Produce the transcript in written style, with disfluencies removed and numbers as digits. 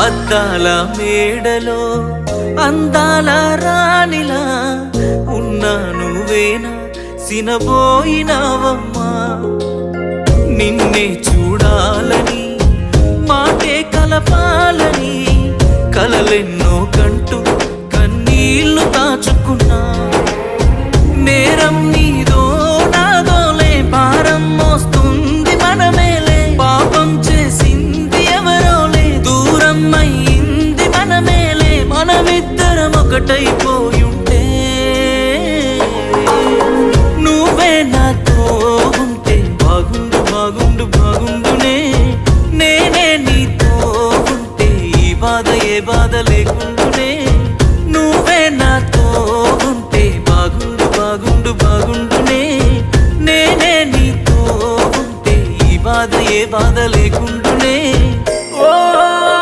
అద్దాల మేడలో అందాల రాణిలా ఉన్నా నువ్వేనా సినబోయినావమ్మా నిన్నే చూడాలని మాటే కలపాలని కలలెన్నో కంటూ కన్నీళ్లు దాచుకున్నా నేరం నీదో నాదోలే భారం మోస్తుంది మనమేలే పాపం చేసింది ఎవరోలే దూరం అయ్యింది మనమేలే మనమిద్దరం ఒకటైపోయుంటే నువ్వే నాతో ఉంటే బాగుండు బాగుండు బాగుండునే నేనే నీతో ఉంటే ఈ బాధ ఏ బాధ లేకుండునే నువ్వే నాతో ఉంటే బాగుండు బాగుండు బాగుండునే నేనే నీతో ఉంటే ఈ బాధ ఏ బాధ లేకుండా